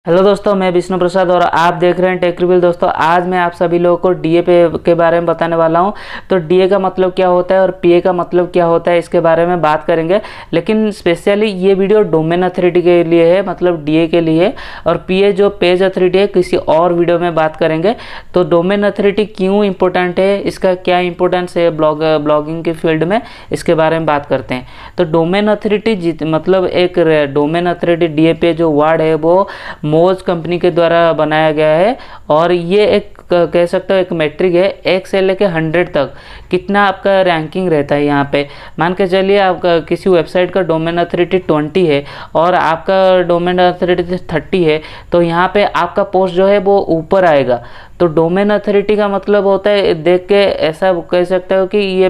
Hello दोस्तों, मैं विष्णु प्रसाद और आप देख रहे हैं टेक रिवील। दोस्तों, आज मैं आप सभी लोगों को डीए के बारे में बताने वाला हूं। तो डीए का मतलब क्या होता है और पीए का मतलब क्या होता है, इसके बारे में बात करेंगे। लेकिन स्पेशली ये वीडियो डोमेन अथॉरिटी के लिए है, मतलब डीए के लिए। और पीए जो पेज अथॉरिटी है, किसी और वीडियो में बात करेंगे। तो डोमेन अथॉरिटी क्यों इंपॉर्टेंट है, इसका क्या इंपॉर्टेंस है ब्लॉगिंग के फील्ड में, इसके बारे में बात करते हैं। तो डोमेन अथॉरिटी मतलब एक डोमेन अथॉरिटी डीए पे जो वर्ड है वो मोज कंपनी के द्वारा बनाया गया है। और ये एक कह सकते हो एक मैट्रिक है, 1 से लेके 100 तक कितना आपका रैंकिंग रहता है। यहाँ पे मान के चलिए आपका किसी वेबसाइट का डोमेन अथॉरिटी 20 है और आपका डोमेन अथॉरिटी 30 है, तो यहाँ पे आपका पोस्ट जो है वो ऊपर आएगा। तो डोमेन अथॉरिटी का मतलब होता है, देख के ऐसा कह सकते हो कि ये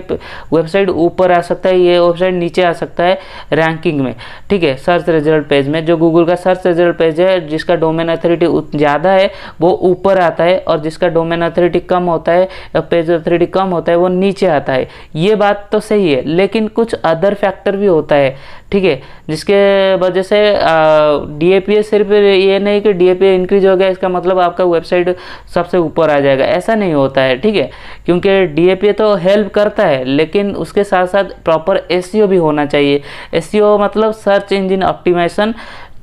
वेबसाइट ऊपर आ सकता है, ये वेबसाइट नीचे आ सकता है रैंकिंग में। ठीक है, सर्च रिजल्ट पेज में जो गूगल का सर्च रिजल्ट पेज है, जिसका डोमेन अथॉरिटी ज़्यादा है वो ऊपर आता है, और जिसका डोमेन अथॉरिटी कम होता है या पेज अथॉरिटी कम होता है वो नीचे आता है। ये बात तो सही है, लेकिन कुछ अदर फैक्टर भी होता है। ठीक है, जिसके वजह से डीएपीए सिर्फ ये नहीं कि डीएपीए इंक्रीज हो गया इसका मतलब आपका वेबसाइट सबसे ऊपर आ जाएगा, ऐसा नहीं होता है। ठीक है, क्योंकि डीएपीए तो हेल्प करता है, लेकिन उसके साथ साथ प्रॉपर एसईओ भी होना चाहिए। एसईओ मतलब सर्च इंजन ऑप्टिमाइजेशन।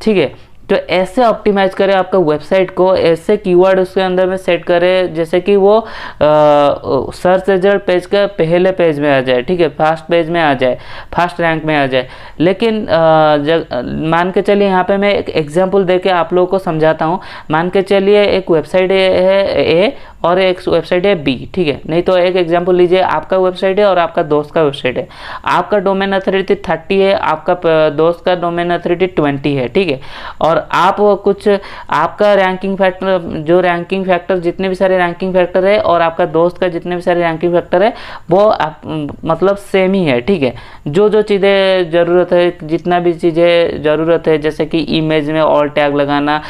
ठीक है, तो ऐसे ऑप्टिमाइज करें आपका वेबसाइट को, ऐसे कीवर्ड उसके अंदर में सेट करें जैसे कि वो सर्च रिजल्ट पेज का पहले पेज में आ जाए। ठीक है, फर्स्ट पेज में आ जाए, फर्स्ट रैंक में आ जाए। लेकिन मान के चलिए, यहाँ पे मैं एक एग्जांपल देके आप लोगों को समझाता हूँ। मान के चलिए एक वेबसाइट है ए और एक वेबसाइट है बी। ठीक है, नहीं तो एक एग्जांपल लीजिए, आपका वेबसाइट है और आपका दोस्त का वेबसाइट है। आपका डोमेन अथॉरिटी 30 है, आपका दोस्त का डोमेन अथॉरिटी 20 है। ठीक है, और आप कुछ आपका रैंकिंग फैक्टर, जो रैंकिंग फैक्टर जितने भी सारे रैंकिंग फैक्टर है और आपका दोस्त का जितने भी सारे रैंकिंग फैक्टर है वो मतलब सेम ही है। ठीक है, जो जो चीज़ें ज़रूरत है, जितना भी चीज़ें ज़रूरत है, जैसे कि इमेज में ऑल टैग लगाना,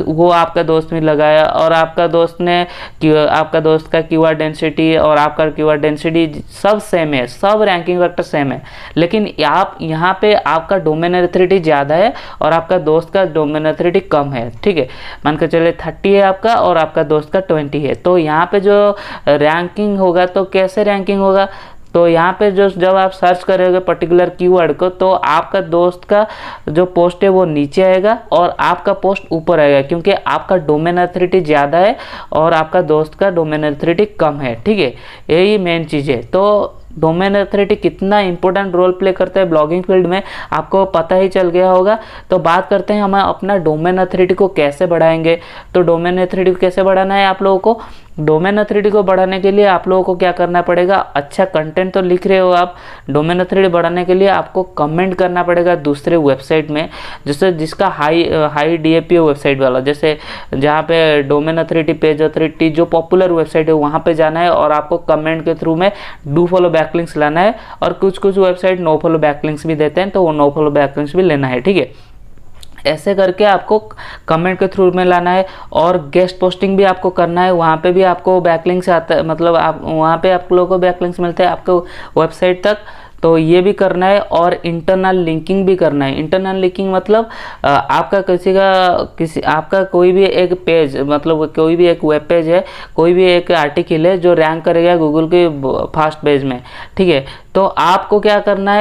वो आपका दोस्त ने लगाया, और आपका दोस्त ने आपका दोस्त का कीवर्ड डेंसिटी और आपका कीवर्ड डेंसिटी सब सेम है, सब रैंकिंग फैक्टर सेम है। लेकिन आप यहाँ पे आपका डोमेन अथॉरिटी ज़्यादा है और आपका दोस्त का डोमेन अथॉरिटी कम है। ठीक है, मान के चलिए 30 है आपका और आपका दोस्त का 20 है। तो यहाँ पे जो रैंकिंग होगा, तो कैसे रैंकिंग होगा, तो यहाँ पे जो जब आप सर्च करोगे पर्टिकुलर कीवर्ड को, तो आपका दोस्त का जो पोस्ट है वो नीचे आएगा और आपका पोस्ट ऊपर आएगा, क्योंकि आपका डोमेन अथॉरिटी ज़्यादा है और आपका दोस्त का डोमेन अथॉरिटी कम है। ठीक है, यही मेन चीज़ है। तो डोमेन अथॉरिटी कितना इंपॉर्टेंट रोल प्ले करता है ब्लॉगिंग फील्ड में, आपको पता ही चल गया होगा। तो बात करते हैं हम अपना डोमेन अथॉरिटी को कैसे बढ़ाएंगे। तो डोमेन अथॉरिटी को कैसे बढ़ाना है आप लोगों को, डोमेन अथॉरिटी को बढ़ाने के लिए आप लोगों को क्या करना पड़ेगा, अच्छा कंटेंट तो लिख रहे हो आप, डोमेन अथॉरिटी बढ़ाने के लिए आपको कमेंट करना पड़ेगा दूसरे वेबसाइट में, जैसे जिसका हाई डीएपीए वेबसाइट वाला, जैसे जहाँ पे डोमेन अथॉरिटी पेज अथॉरिटी जो पॉपुलर वेबसाइट है वहाँ पे जाना है और आपको कमेंट के थ्रू में डू फॉलो बैकलिंक्स लाना है। और कुछ वेबसाइट नो फॉलो बैकलिंक्स भी देते हैं, तो वो नो फॉलो बैकलिंक्स भी लेना है। ठीक है, ऐसे करके आपको कमेंट के थ्रू में लाना है। और गेस्ट पोस्टिंग भी आपको करना है, वहाँ पे भी आपको बैकलिंक्स आता है, मतलब आप वहाँ पे आप लोगों को बैकलिंक्स मिलते हैं आपको वेबसाइट तक। तो ये भी करना है और इंटरनल लिंकिंग भी करना है। इंटरनल लिंकिंग मतलब आपका आपका कोई भी एक पेज, मतलब कोई भी एक वेब पेज है, कोई भी एक आर्टिकल है जो रैंक करेगा गूगल के फर्स्ट पेज में। ठीक है, तो आपको क्या करना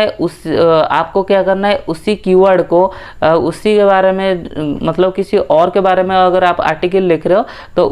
है, उसी कीवर्ड को उसी के बारे में, मतलब किसी और के बारे में अगर आप आर्टिकल लिख रहे हो तो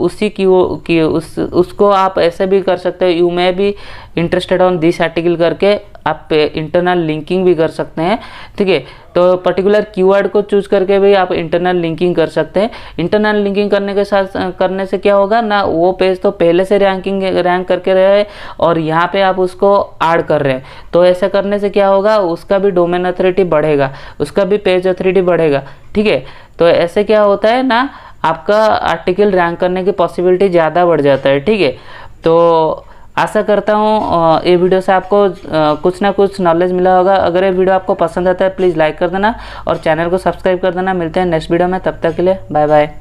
उसको आप ऐसे भी कर सकते हो, you may be interested on this article करके आप इंटरनल लिंकिंग भी कर सकते हैं। ठीक है, तो पर्टिकुलर कीवर्ड को चूज करके भी आप इंटरनल लिंकिंग कर सकते हैं। इंटरनल लिंकिंग करने से क्या होगा ना, वो पेज तो पहले से रैंक करके रहे और यहाँ पे आप उसको ऐड कर रहे हैं, तो ऐसा करने से क्या होगा, उसका भी डोमेन अथॉरिटी बढ़ेगा, उसका भी पेज अथॉरिटी बढ़ेगा। ठीक है, तो ऐसे क्या होता है ना, आपका आर्टिकल रैंक करने की पॉसिबिलिटी ज़्यादा बढ़ जाता है। ठीक है, तो आशा करता हूँ ये वीडियो से आपको कुछ ना कुछ नॉलेज मिला होगा। अगर ये वीडियो आपको पसंद आता है प्लीज़ लाइक कर देना और चैनल को सब्सक्राइब कर देना। मिलते हैं नेक्स्ट वीडियो में, तब तक के लिए बाय बाय।